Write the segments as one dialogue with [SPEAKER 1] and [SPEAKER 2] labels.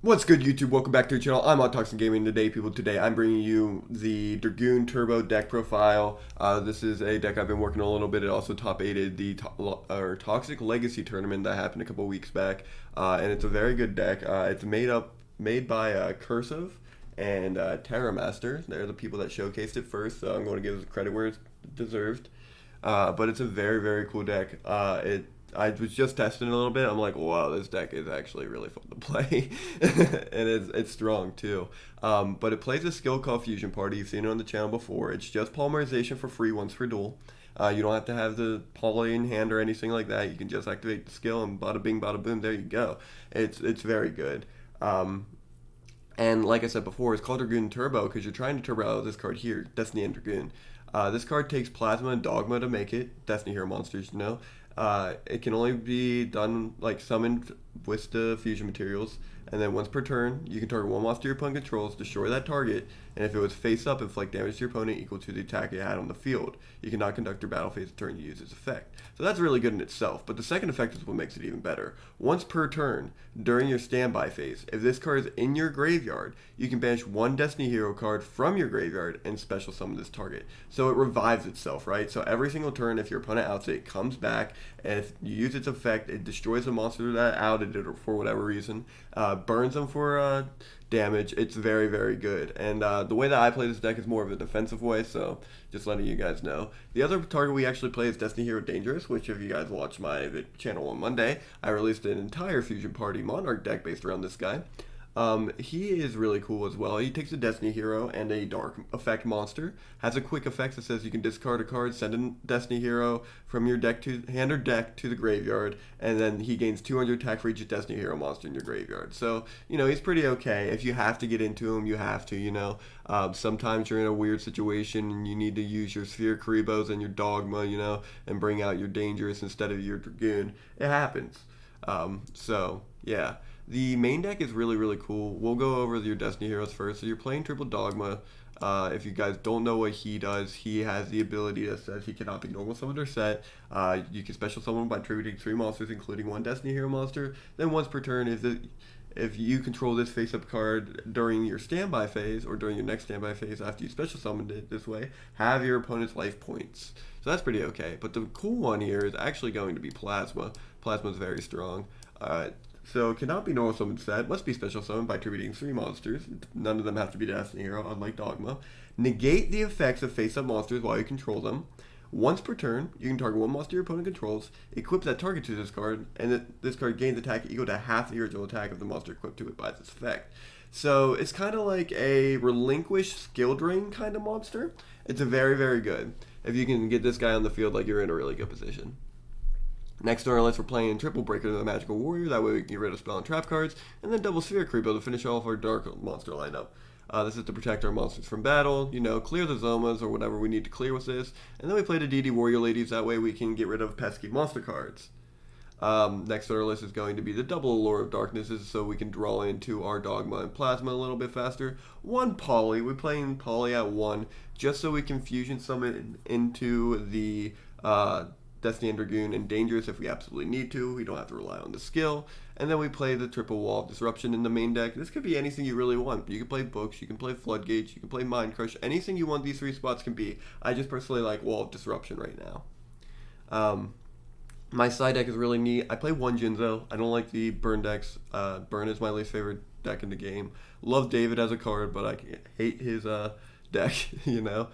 [SPEAKER 1] What's good, YouTube? Welcome back to the channel. I'm Toxic Gaming. Today I'm bringing you the Dragoon Turbo deck profile. This is a deck I've been working on a little bit. It also top 8'd the Toxic Legacy tournament that happened a couple weeks back, and it's a very good deck. It's made by Cursive and Terramaster. They're the people that showcased it first, so I'm going to give it credit where it's deserved. But it's a very cool deck. I was just testing it a little bit. I'm like, wow, this deck is actually really fun to play, and it's strong too. But it plays a skill called Fusion Party. You've seen it on the channel before. It's just polymerization for free once per duel. You don't have to have the poly in hand or anything like that. You can just activate the skill and bada bing, bada boom. There you go. It's very good. And like I said before, it's called Dragoon Turbo because you're trying to turbo out this card here, Destiny and Dragoon. This card takes Plasma and Dogma to make it. Destiny Hero monsters, you know. It can only be done like summoned with the fusion materials, and then once per turn, you can target one monster your opponent controls, destroy that target, and if it was face up, inflict damage to your opponent equal to the attack it had on the field. You cannot conduct your battle phase turn to use its effect. So that's really good in itself, but the second effect is what makes it even better. Once per turn, during your standby phase, if this card is in your graveyard, you can banish one Destiny Hero card from your graveyard and special summon this target. So it revives itself, right? So every single turn, if your opponent outs it, it comes back, and if you use its effect, it destroys the monster that outed it for whatever reason, burns them for damage. It's very good, and the way that I play this deck is more of a defensive way, so just letting you guys know. The other target we actually play is Destiny Hero Dangerous, which if you guys watched my channel on Monday, I released an entire Fusion Party Monarch deck based around this guy. He is really cool as well. He takes a Destiny Hero and a Dark Effect monster, has a quick effect that says you can discard a card, send a Destiny Hero from your deck to hand or deck to the graveyard, and then he gains 200 attack for each Destiny Hero monster in your graveyard. So, you know, he's pretty okay. If you have to get into him, you have to, you know. Sometimes you're in a weird situation and you need to use your Sphere Karibos and your Dogma, you know, and bring out your Dangerous instead of your Dragoon. It happens. So, yeah. The main deck is really cool. We'll go over your Destiny Heroes first. So you're playing Triple Dogma. If you guys don't know what he does, he has the ability that says he cannot be normal summoned or set. You can special summon by tributing 3 monsters, including 1 Destiny Hero monster. Then once per turn, if you control this face-up card during your standby phase, or during your next standby phase after you special summoned it this way, have your opponent's life points. So that's pretty okay. But the cool one here is actually going to be Plasma. Plasma is very strong. So it cannot be normal summon set, must be special summoned by attributing 3 monsters. None of them have to be Destiny Hero, unlike Dogma. Negate the effects of face-up monsters while you control them. Once per turn, you can target one monster your opponent controls, equip that target to this card, and this card gains attack equal to half the original attack of the monster equipped to it by this effect. So it's kind of like a relinquished skill drain kind of monster. It's a very good. If you can get this guy on the field, like, you're in a really good position. Next on our list, we're playing Triple Breaker the Magical Warrior. That way we can get rid of spell and trap cards. And then Double Sphere Creepo to finish off our Dark monster lineup. This is to protect our monsters from battle, you know, clear the Zomas or whatever we need to clear with this. And then we play the DD Warrior Ladies. That way we can get rid of pesky monster cards. Next on our list is going to be the Double Allure of Darknesses, so we can draw into our Dogma and Plasma a little bit faster. 1 Poly. We're playing Poly at 1, just so we can fusion summon into the Destiny and Dragoon and Dangerous if we absolutely need to. We don't have to rely on the skill. And then we play the Triple Wall of Disruption in the main deck. This could be anything you really want. You can play Books, you can play Floodgates, you can play Mind Crush. Anything you want these 3 spots can be. I just personally like Wall of Disruption right now. My side deck is really neat. I play 1 Jinzo. I don't like the Burn decks. Burn is my least favorite deck in the game. Love David as a card, but I hate his deck, you know.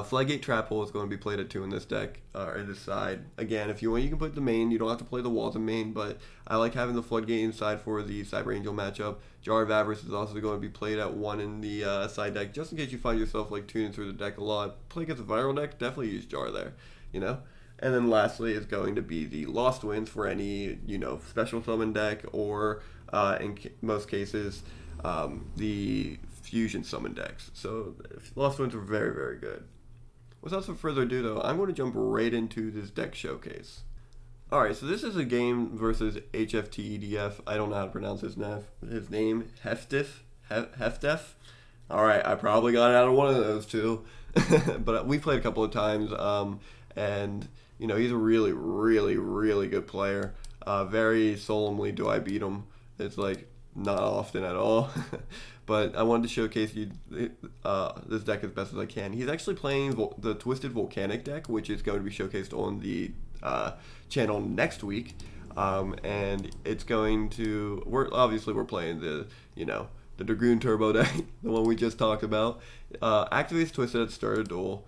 [SPEAKER 1] Floodgate Trap Hole is going to be played at 2 in this deck, or this side. Again, if you want, you can put the main. You don't have to play the walls in main, but I like having the Floodgate inside for the Cyber Angel matchup. Jar of Avarice is also going to be played at 1 in the side deck, just in case you find yourself like tuning through the deck a lot. Play against a viral deck, definitely use Jar there, you know. And then lastly is going to be the Lost Winds for any, you know, special summon deck, or in most cases, the fusion summon decks. So Lost Winds are very good. Without some further ado though, I'm going to jump right into this deck showcase. Alright, so this is a game versus HFTEDF. I don't know how to pronounce his name. Heftef. Alright, I probably got it out of one of those two. But we played a couple of times, and you know, he's a really good player. Very solemnly do I beat him. It's like not often at all. But I wanted to showcase you this deck as best as I can. He's actually playing the Twisted Volcanic deck, which is going to be showcased on the channel next week. And it's going to, we're playing the, the Dragoon Turbo deck, the one we just talked about. Activates Twisted at the start of Duel.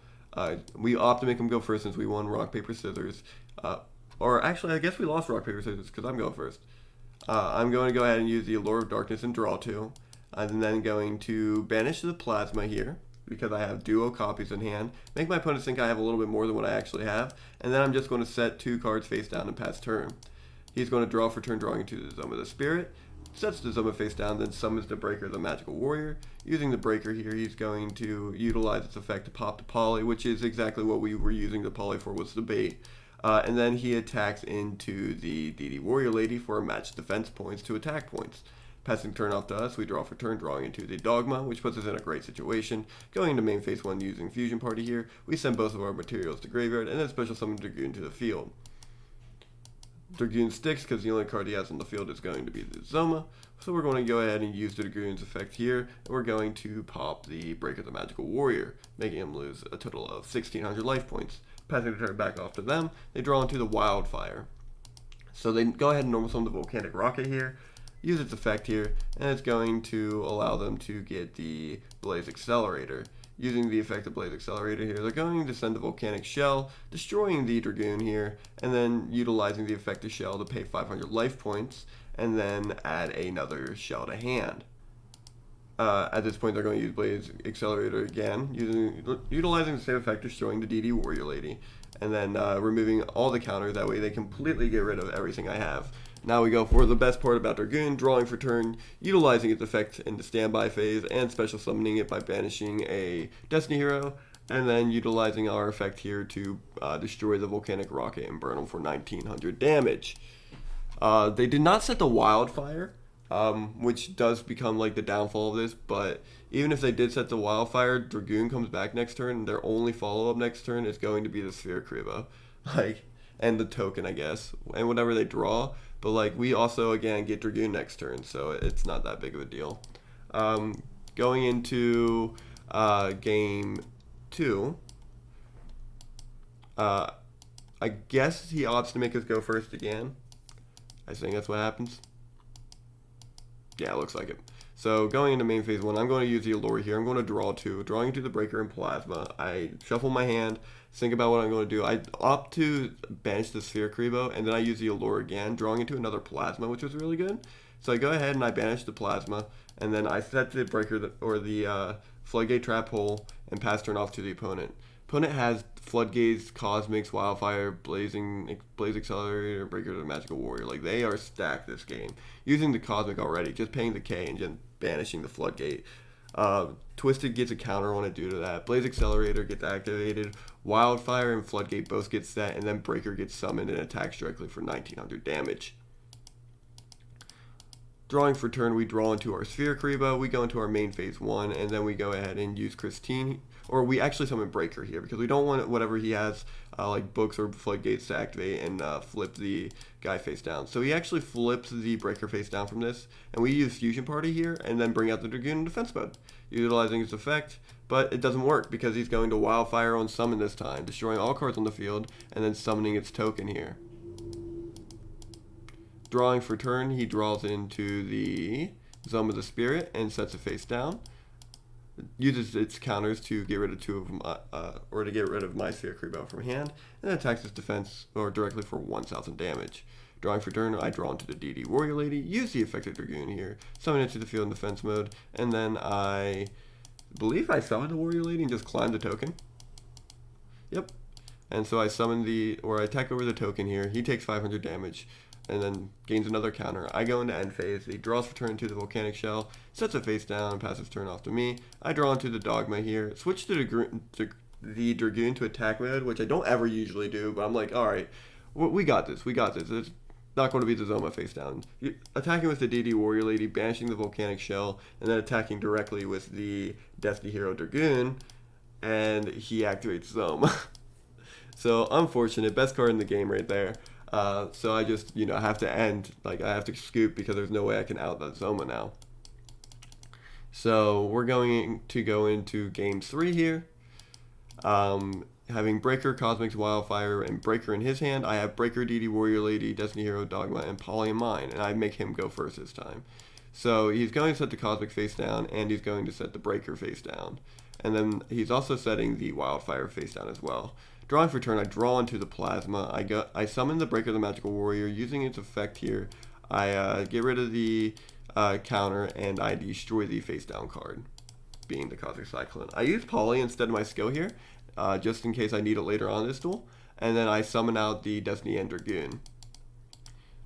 [SPEAKER 1] We opt to make him go first since we won Rock, Paper, Scissors. Or actually, I guess we lost Rock, Paper, Scissors because I'm going first. I'm going to go ahead and use the Allure of Darkness and draw 2. I'm then going to banish the Plasma here because I have duo copies in hand. Make my opponent think I have a little bit more than what I actually have. And then I'm just going to set 2 cards face down and pass turn. He's going to draw for turn, drawing into the Zoma of the Spirit. Sets the Zoma face down, then summons the Breaker, the Magical Warrior. Using the Breaker here, he's going to utilize its effect to pop the Poly, which is exactly what we were using the Poly for, was the bait. And then he attacks into the DD Warrior Lady for match defense points to attack points. Passing turn off to us, we draw for turn, drawing into the Dogma, which puts us in a great situation. Going into main phase 1 using Fusion Party here, we send both of our materials to graveyard and then special summon Dragoon to the field. Dragoon sticks because the only card he has on the field is going to be the Zoma. So we're going to go ahead and use the Dragoon's effect here, and we're going to pop the Breaker, the Magical Warrior, making him lose a total of 1,600 life points. Passing the turn back off to them, they draw into the Wildfire. So they go ahead and normal summon the Volcanic Rocket here, use its effect here, and it's going to allow them to get the Blaze Accelerator. Using the effect of Blaze Accelerator here, they're going to send the Volcanic Shell, destroying the Dragoon here, and then utilizing the effect of Shell to pay 500 life points, and then add another Shell to hand. At this point, they're going to use Blaze Accelerator again, utilizing the same effect, destroying the DD Warrior Lady, and then removing all the counters. That way they completely get rid of everything I have. Now we go for the best part about Dragoon, drawing for turn, utilizing its effect in the standby phase, and special summoning it by banishing a Destiny Hero, and then utilizing our effect here to destroy the Volcanic Rocket and burn them for 1,900 damage. They did not set the Wildfire, which does become like the downfall of this, but even if they did set the Wildfire, Dragoon comes back next turn, and their only follow-up next turn is going to be the Sphere Kribo, and the token, I guess, and whatever they draw. But we also again get Dragoon next turn, so it's not that big of a deal. Going into game 2, I guess he opts to make us go first again. I think that's what happens. Yeah, it looks like it. So going into main phase 1, I'm going to use the Allure here. I'm going to draw 2, drawing into the Breaker and Plasma. I shuffle my hand, think about what I'm going to do. I opt to banish the Sphere Kribo, and then I use the Allure again, drawing into another Plasma, which was really good. So I go ahead and I banish the Plasma, and then I set the Breaker or the Floodgate Trap Hole and pass turn off to the opponent. Opponent has Floodgates, Cosmics, Wildfire, Blaze Accelerator, Breaker, the Magical Warrior. They are stacked this game. Using the Cosmic already, just paying the K and then banishing the Floodgate. Twisted gets a counter on it due to that. Blaze Accelerator gets activated. Wildfire and Floodgate both get set, and then Breaker gets summoned and attacks directly for 1,900 damage. Drawing for turn, we draw into our Sphere Kribo, we go into our main phase 1, and then we go ahead and use Christine, or we actually summon Breaker here, because we don't want whatever he has, like books or floodgates, to activate and flip the guy face down. So he actually flips the Breaker face down from this, and we use Fusion Party here, and then bring out the Dragoon in defense mode, utilizing his effect, but it doesn't work, because he's going to Wildfire on summon this time, destroying all cards on the field, and then summoning its token here. Drawing for turn, he draws into the Zoma of the Spirit and sets it face down. Uses its counters to get rid of 2 of them, or to get rid of my Sphere Kribo from hand, and then attacks its defense or directly for 1,000 damage. Drawing for turn, I draw into the DD Warrior Lady, use the effective Dragoon here, summon it to the field in defense mode, and then I believe I summon the Warrior Lady and just climb the token. Yep. And so I summon I attack over the token here. He takes 500 damage. And then gains another counter. I go into end phase. He draws for turn to the Volcanic Shell, sets it face down, and passes turn off to me. I draw into the Dogma here, switch to the Dragoon to attack mode, which I don't ever usually do, but I'm like, alright, we got this. It's not going to be the Zoma face down. Attacking with the DD Warrior Lady, banishing the Volcanic Shell, and then attacking directly with the Destiny Hero Dragoon, and he activates Zoma. So, unfortunate. Best card in the game right there. So I just, I have to end, like I have to scoop because there's no way I can out that Zoma now. So we're going to go into game 3 here. Having Breaker, Cosmic Wildfire, and Breaker in his hand, I have Breaker, DD Warrior Lady, Destiny Hero, Dogma, and Polly in mine, and I make him go first this time. So he's going to set the Cosmic face down, and he's going to set the Breaker face down. And then he's also setting the Wildfire face down as well. Drawing for turn, I draw into the Plasma. I summon the Breaker, the Magical Warrior. Using its effect here, I get rid of the counter, and I destroy the face down card, being the Cosmic Cyclone. I use Polly instead of my skill here, just in case I need it later on in this duel. And then I summon out the Destiny and Dragoon.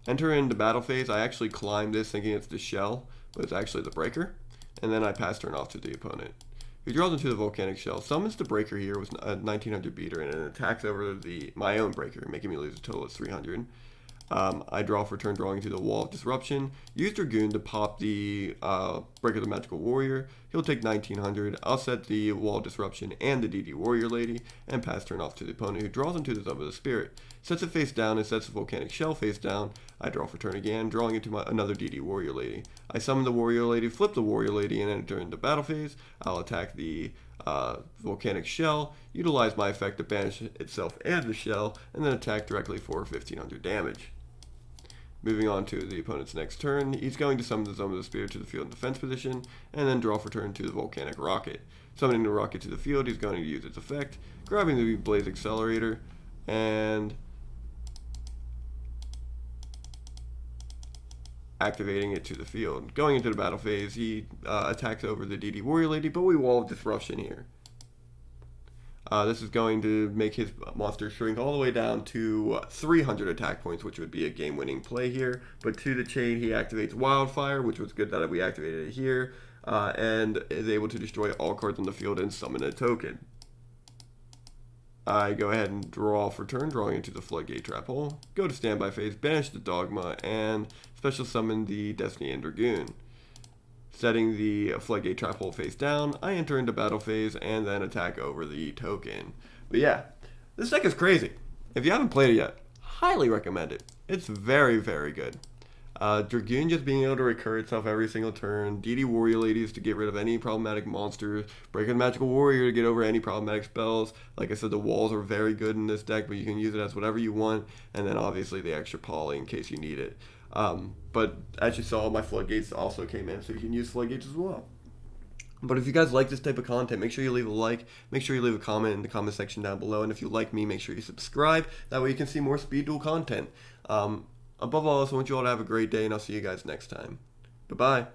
[SPEAKER 1] Enter into battle phase. I actually climb this thinking it's the shell, but it's actually the Breaker. And then I pass turn off to the opponent, who draws into the Volcanic Shell. Summons the Breaker here with a 1900 beater and it attacks over my own Breaker, making me lose a total of 300. I draw for turn, drawing to the Wall of Disruption. Use Dragoon to pop the Breaker the Magical Warrior. He'll take 1900. I'll set the Wall of Disruption and the DD Warrior Lady, and pass turn off to the opponent, who draws into the Zone of the Spirit. Sets it face down and sets the Volcanic Shell face down. I draw for turn again, drawing into another DD Warrior Lady. I summon the Warrior Lady, flip the Warrior Lady, and enter into battle phase. I'll attack the Volcanic Shell, utilize my effect to banish itself and the shell, and then attack directly for 1500 damage. Moving on to the opponent's next turn, he's going to summon the Zone of the Spirit to the field in defense position, and then draw for turn to the Volcanic Rocket. Summoning the rocket to the field, he's going to use its effect, grabbing the Blaze Accelerator, and activating it to the field. Going into the battle phase, he attacks over the DD Warrior Lady, but we Wall of Disruption here. This is going to make his monster shrink all the way down to 300 attack points, which would be a game-winning play here. But to the chain, he activates Wildfire, which was good that we activated it here, and is able to destroy all cards on the field and summon a token. I go ahead and draw for turn, drawing into the Floodgate Trap Hole. Go to standby phase, banish the Dogma, and special summon the Destiny and Dragoon. Setting the Floodgate Trap Hole face down, I enter into battle phase and then attack over the token. But yeah, this deck is crazy. If you haven't played it yet, highly recommend it. It's very, very good. Dragoon just being able to recur itself every single turn, DD Warrior Ladies to get rid of any problematic monsters, Breaker the Magical Warrior to get over any problematic spells. Like I said, the walls are very good in this deck, but you can use it as whatever you want, and then obviously the extra Poly in case you need it. But as you saw, my Floodgates also came in, so you can use Floodgates as well. But if you guys like this type of content, make sure you leave a like, make sure you leave a comment in the comment section down below, and if you like me, make sure you subscribe. That way you can see more Speed Duel content. Above all else, I want you all to have a great day, and I'll see you guys next time. Bye-bye.